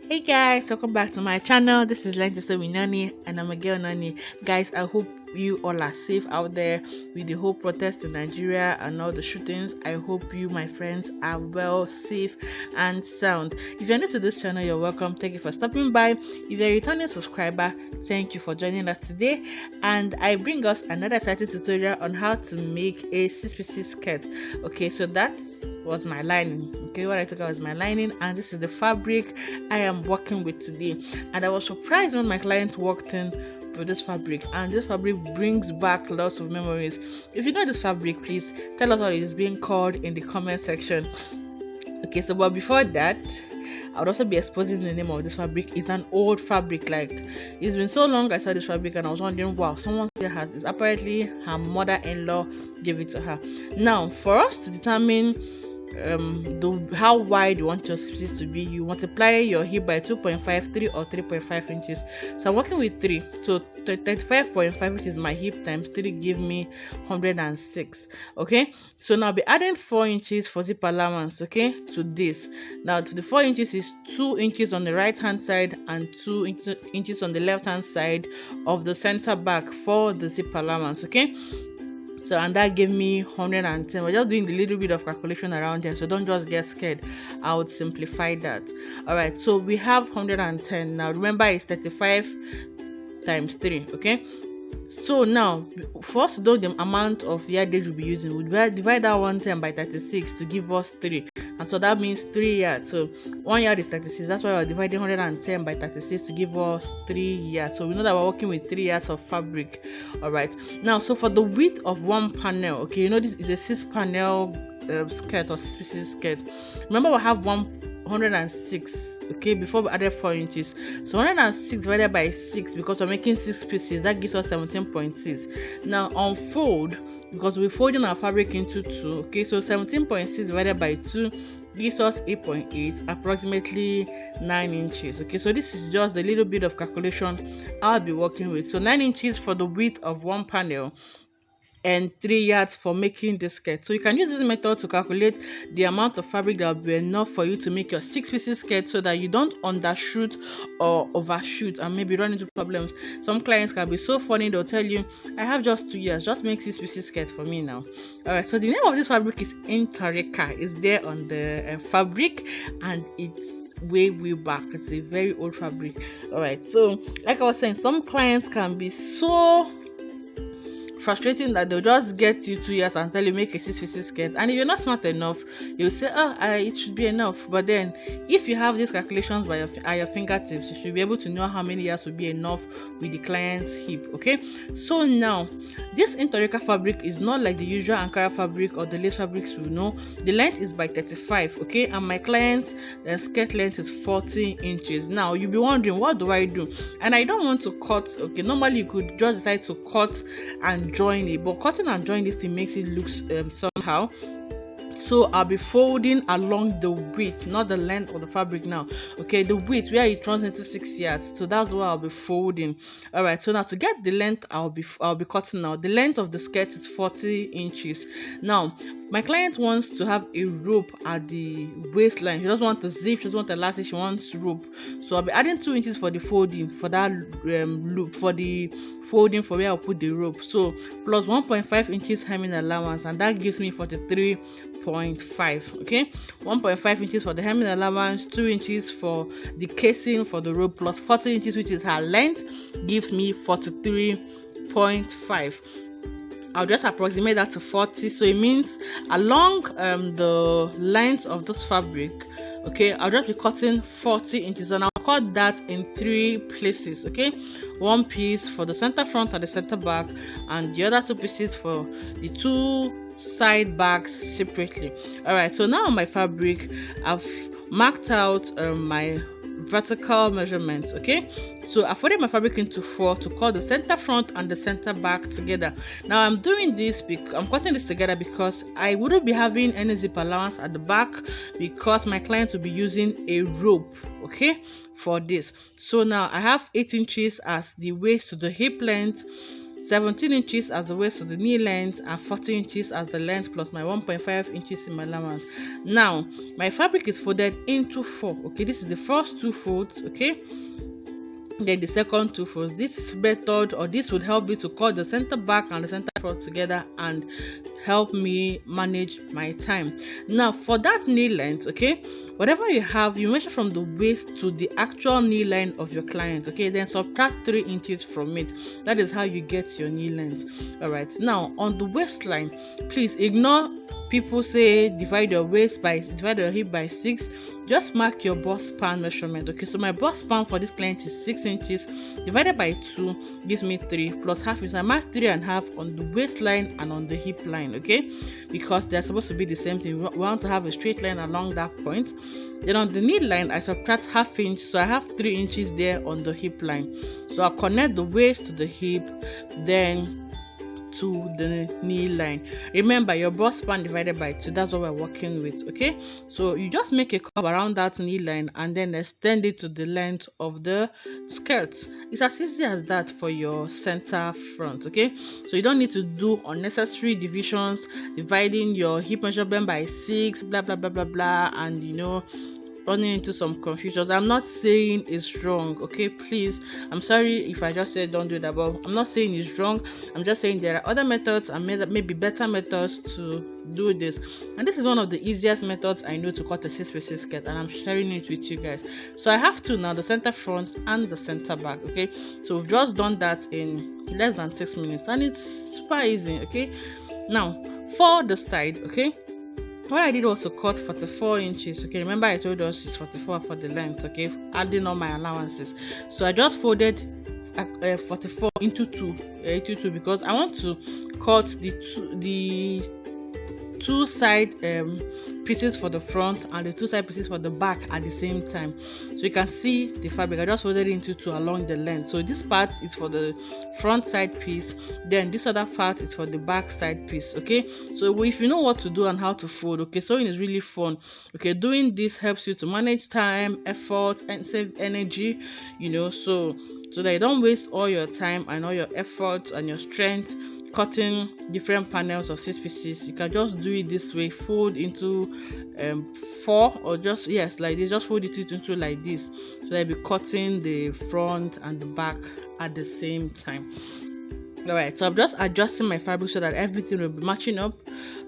Hey guys, welcome back to my channel. This is Lentis with Nani and I'm a girl Nani. Guys, I hope you all are safe out there with the whole protest in Nigeria and all the shootings. I hope you, my friends, are well, safe and sound. If you're new to this channel, you're welcome. Thank you for stopping by. If you're a returning subscriber, thank you for joining us today. And I bring us another exciting tutorial on how to make a 6-piece skirt. Okay, so that was my lining. Okay, what I took out was my lining, and this is the fabric I am working with today. And I was surprised when my clients walked in with this fabric, and this fabric brings back lots of memories. If you know this fabric, please tell us what it is being called in the comment section. Okay, so but before that, I would also be exposing the name of this fabric. It's an old fabric. Like, it's been so long I saw this fabric and I was wondering, wow, someone still has this. Apparently her mother-in-law gave it to her. Now, for us to determine how wide you want your pieces to be, you multiply your hip by 2.5, 3 or 3.5 inches. So I'm working with 3, so 35.5, which is my hip, times 3 give me 106. Okay, so now I'll be adding 4 inches for zip allowance, okay, to this. Now to the 4 inches is 2 inches on the right hand side and 2 inches on the left hand side of the center back for the zip allowance. Okay, so and that gave me 110. We're just doing a little bit of calculation around here, so don't just get scared. I would simplify that. All right, so we have 110. Now remember, it's 35 times 3. Okay, so now for us to know the amount of yardage we'll be using, we'll divide that 110 by 36 to give us 3, and so that means 3 yards. So 1 yard is 36. That's why we're dividing 110 by 36 to give us 3 yards. So we know that we're working with 3 yards of fabric. All right, now so for the width of one panel, okay, you know this is a 6-panel skirt or 6-piece skirt. Remember, we have 106. Okay, before we added 4 inches, so 106 divided by 6, because we're making 6 pieces, that gives us 17.6. now unfold, because we're folding our fabric into 2. Okay, so 17.6 divided by 2 gives us 8.8, approximately 9 inches. Okay, so this is just a little bit of calculation I'll be working with. So 9 inches for the width of one panel and 3 yards for making the skirt. So you can use this method to calculate the amount of fabric that will be enough for you to make your 6-piece skirt, so that you don't undershoot or overshoot and maybe run into problems. Some clients can be so funny, they'll tell you, I have just 2 years, just make 6-piece skirt for me now. All right, so the name of this fabric is Intareka. It's there on the fabric, and it's way back. It's a very old fabric. All right, so like I was saying, some clients can be so frustrating that they'll just get you 2 years and tell you make a 6-piece skirt, and if you're not smart enough, you'll say, it should be enough. But then if you have these calculations at your fingertips, you should be able to know how many years will be enough with the client's hip. Okay, so now this Intareka fabric is not like the usual Ankara fabric or the lace fabrics we know. The length is by 35, okay, and my client's skirt length is 40 inches. Now you'll be wondering, what do I do? And I don't want to cut. Okay, normally you could just decide to cut and join it, but cutting and joining this thing makes it look somehow. So I'll be folding along the width, not the length of the fabric now. Okay, the width where it runs into 6 yards. So that's where I'll be folding. All right, so now to get the length, I'll be cutting now. The length of the skirt is 40 inches. Now my client wants to have a rope at the waistline. She doesn't want the zip, she doesn't want the elastic, she wants rope. So I'll be adding 2 inches for the folding, for that loop, for the folding for where I'll put the rope. So plus 1.5 inches hemming allowance, and that gives me 43.5. okay, 1.5 inches for the hemming allowance, 2 inches for the casing for the rope, plus 40 inches, which is her length, gives me 43.5. I'll just approximate that to 40. So it means along the length of this fabric, okay, I'll just be cutting 40 inches, and I'll cut that in 3 places. Okay, 1 piece for the center front and the center back, and the other 2 pieces for the 2 side backs separately. All right, so now on my fabric, I've marked out my vertical measurements. Okay, so I folded my fabric into 4 to cut the center front and the center back together. Now I'm doing this because I'm cutting this together because I wouldn't be having any zip allowance at the back, because my clients will be using a rope, okay, for this. So now I have 8 inches as the waist to the hip length, 17 inches as the waist to the knee length, and 40 inches as the length plus my 1.5 inches in allowance. Now my fabric is folded into 4. Okay, this is the first 2 folds. Okay, then the second 2 folds. This method, or this would help me to cut the center back and the center front together and help me manage my time. Now for that knee length, okay, whatever you have, you measure from the waist to the actual knee length of your client. Okay, then subtract 3 inches from it. That is how you get your knee length. All right, now on the waistline, please ignore people say divide your hip by 6. Just mark your bust span measurement. Okay, so my bust span for this client is 6 inches divided by 2 gives me 3 plus half inch. I mark 3.5 on the waistline and on the hip line. Okay, because they're supposed to be the same thing. We want to have a straight line along that point. Then on the knee line, I subtract half inch, so I have 3 inches there on the hip line. So I connect the waist to the hip, then to the knee line. Remember, your bust span divided by 2, that's what we're working with. Okay, so you just make a curve around that knee line and then extend it to the length of the skirt. It's as easy as that for your center front. Okay, so you don't need to do unnecessary divisions, dividing your hip measurement by 6, blah blah blah blah blah, and running into some confusions. I'm not saying it's wrong, okay? Please, I'm sorry if I just said don't do that, but I'm not saying it's wrong. I'm just saying there are other methods and maybe better methods to do this. And this is one of the easiest methods I know to cut a 6-piece skirt, and I'm sharing it with you guys. So I have two now, the center front and the center back. Okay, so we've just done that in less than 6 minutes, and it's super easy. Okay, now for the side, okay, what I did was to cut 44 inches. Okay, remember I told us it's 44 for the length. Okay, adding all my allowances. So I just folded 44 into 2 because I want to cut the two side pieces for the front and the 2 side pieces for the back at the same time. So you can see the fabric I just folded into 2 along the length. So this part is for the front side piece, then this other part is for the back side piece. Okay, so if you know what to do and how to fold, okay, sewing is really fun. Okay, doing this helps you to manage time, effort, and save energy, so that you don't waste all your time and all your effort and your strength cutting different panels of 6 pieces. You can just do it this way, fold into 4, or just like this, just fold it into like this, so that you'll be cutting the front and the back at the same time. All right, so I'm just adjusting my fabric so that everything will be matching up.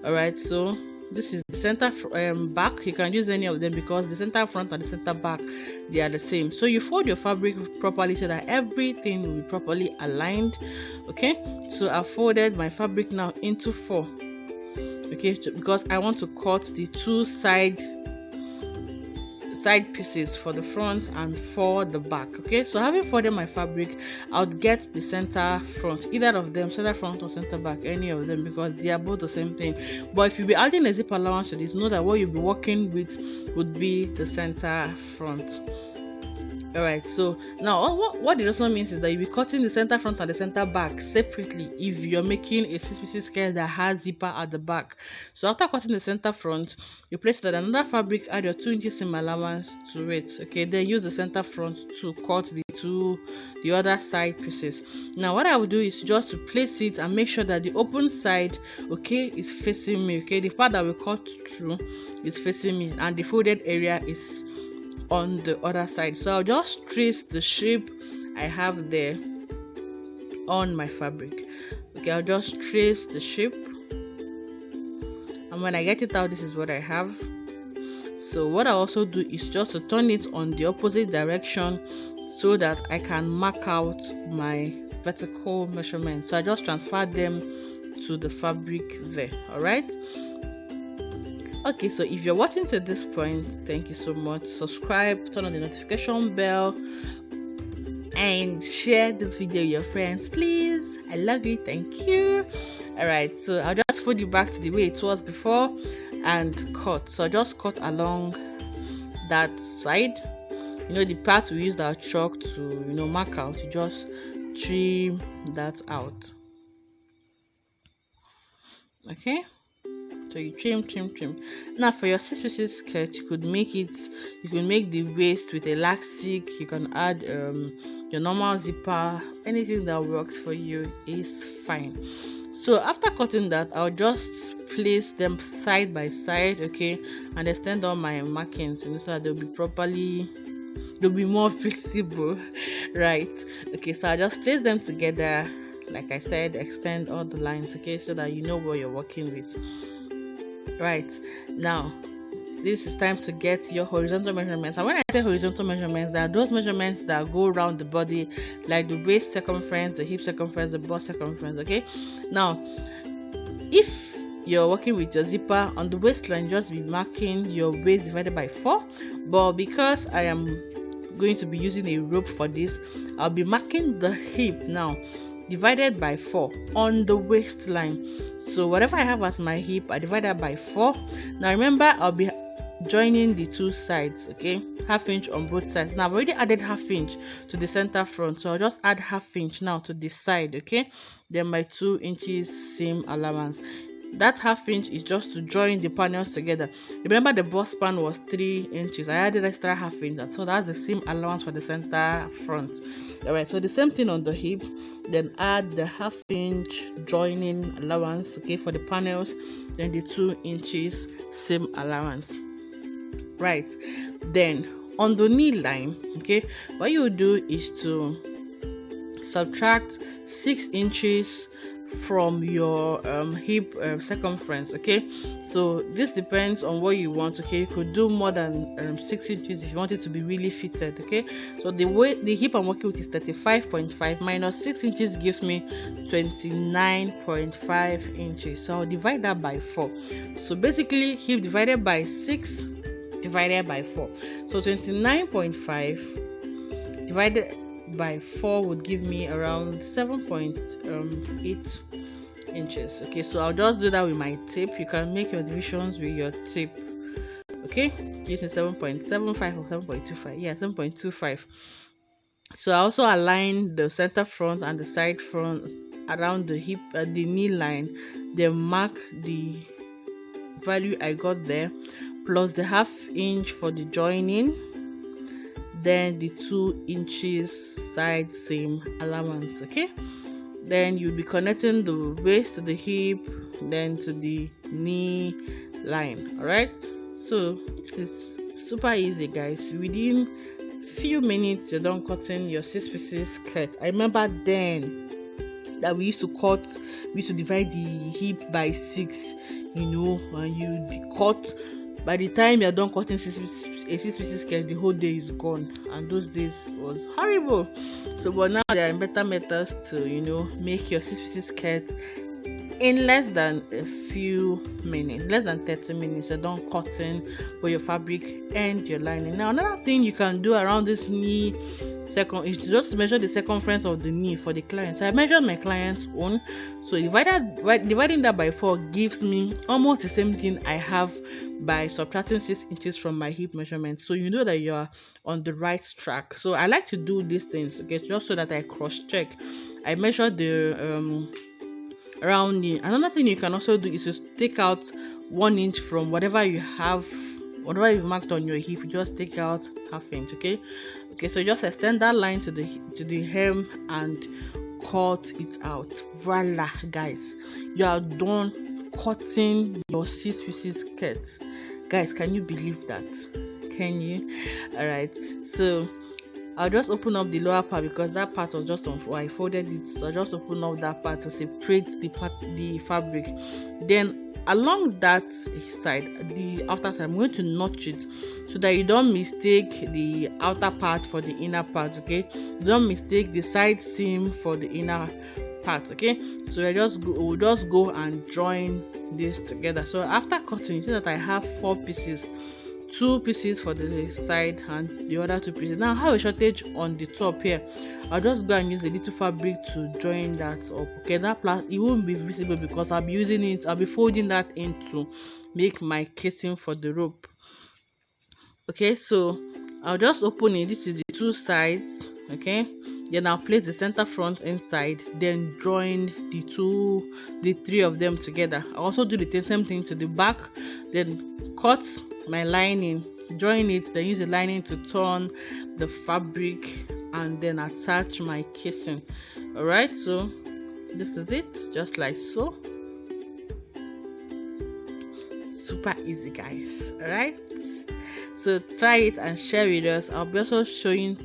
All right, so this is the center back. You can use any of them because the center front and the center back, they are the same. So you fold your fabric properly so that everything will be properly aligned. Okay, so I folded my fabric now into 4. Okay, because I want to cut the 2 side pieces for the front and for the back. Okay, so having folded my fabric, I'll get the center front, either of them, center front or center back, any of them, because they are both the same thing. But if you be adding a zip allowance to this, know that what you'll be working with would be the center front. All right, so now what it also means is that you'll be cutting the center front and the center back separately if you're making a 6-piece skirt that has zipper at the back. So after cutting the center front, you place it on another fabric, add your 2 inches seam allowance to it. Okay, then use the center front to cut the other side pieces. Now what I will do is just to place it and make sure that the open side, okay, is facing me. Okay, the part that we cut through is facing me and the folded area is on the other side. So I'll just trace the shape I have there on my fabric. Okay, I'll just trace the shape, and when I get it out, this is what I have. So what I also do is just to turn it on the opposite direction so that I can mark out my vertical measurements. So I just transfer them to the fabric there. All right. Okay, so if you're watching to this point, thank you so much. Subscribe, turn on the notification bell, and share this video with your friends, please. I love you. Thank you. All right, so I'll just fold it back to the way it was before and cut. So I just cut along that side, the part we used our chalk to mark out. You just trim that out. Okay, So you trim. Now for your 6 pieces skirt, you could make the waist with elastic. You can add your normal zipper. Anything that works for you is fine. So after cutting that, I'll just place them side by side, okay, and extend all my markings, so that they'll be more visible, right? Okay, so I'll just place them together. Like I said, extend all the lines, okay, so that you know what you're working with. Right, now this is time to get your horizontal measurements. And when I say horizontal measurements, there are those measurements that go around the body, like the waist circumference, the hip circumference, the bust circumference, okay. Now if you're working with your zipper, on the waistline, just be marking your waist divided by 4, but because I am going to be using a rope for this, I'll be marking the hip now divided by 4 on the waistline. So whatever I have as my hip, I divide that by 4. Now remember, I'll be joining the 2 sides, okay, ½ inch on both sides. Now I've already added ½ inch to the center front, so I'll just add ½ inch now to this side, okay. Then my 2 inches seam allowance. That ½ inch is just to join the panels together. Remember, the bust span was 3 inches. I added extra ½ inch, so that's the seam allowance for the center front. All right, so the same thing on the hip. Then add the ½ inch joining allowance, okay, for the panels. Then the 2 inches seam allowance. Right, then on the knee line, okay, what you do is to subtract 6 inches from your hip circumference, okay. So this depends on what you want, okay. You could do more than 6 inches if you want it to be really fitted, okay. So the hip I'm working with is 35.5 minus 6 inches gives me 29.5 inches. So I'll divide that by 4. So basically, hip divided by 6 divided by 4. So 29.5 divided by 4 would give me around 7.8 inches. Okay, so I'll just do that with my tape. You can make your divisions with your tape, okay, using 7.75 or 7.25. Yeah, 7.25. So I also align the center front and the side front around the hip, the knee line. Then mark the value I got there, plus the ½ inch for the joining, then the 2 inches side seam allowance, okay. Then you'll be connecting the waist to the hip, then to the knee line. All right, so this is super easy, guys. Within few minutes you're done cutting your 6 pieces skirt. I remember then that we used to divide the hip by 6, you know, and you cut. By the time you're done cutting a 6 pieces skirt, the whole day is gone, and those days was horrible. So but now there are better methods to, you know, make your 6 pieces skirt in less than a few minutes, less than 30 minutes. You're done cutting for your fabric and your lining. Now another thing you can do around this knee is just to measure the circumference of the knee for the client. So I measured my client's own, so dividing that by 4 gives me almost the same thing I have by subtracting 6 inches from my hip measurement. So you know that you are on the right track. So I like to do these things, okay, just so that I cross check. I measure the around knee. Another thing you can also do is to take out 1 inch from whatever you have, whatever you've marked on your hip. You just take out ½ inch, okay. So just extend that line to the hem and cut it out. Voila, guys, you are done cutting your 6 pieces skirt. Guys, can you believe that? Can you? All right, so I'll just open up the lower part because that part was just on, I folded it, so I'll just open up that part to separate the fabric. Then along that side, the outer side, I'm going to notch it so that you don't mistake the outer part for the inner part, okay. You don't mistake the side seam for the inner part, okay. So we'll just go and join this together. So after cutting, you see that I have 4 pieces, 2 pieces for the side and the other 2 pieces. Now I have a shortage on the top here. I'll just go and use a little fabric to join that up, okay. That part, it won't be visible because I'll be folding that in to make my casing for the rope, okay. So I'll just open it. This is the 2 sides, okay. Then I'll place the center front inside, then join the three of them together. I also do the same thing to the back, then cut my lining, join it, then use the lining to turn the fabric, and then attach my casing. All right, so this is it, just like so. Super easy, guys. All right, so try it and share with us. I'll be also showing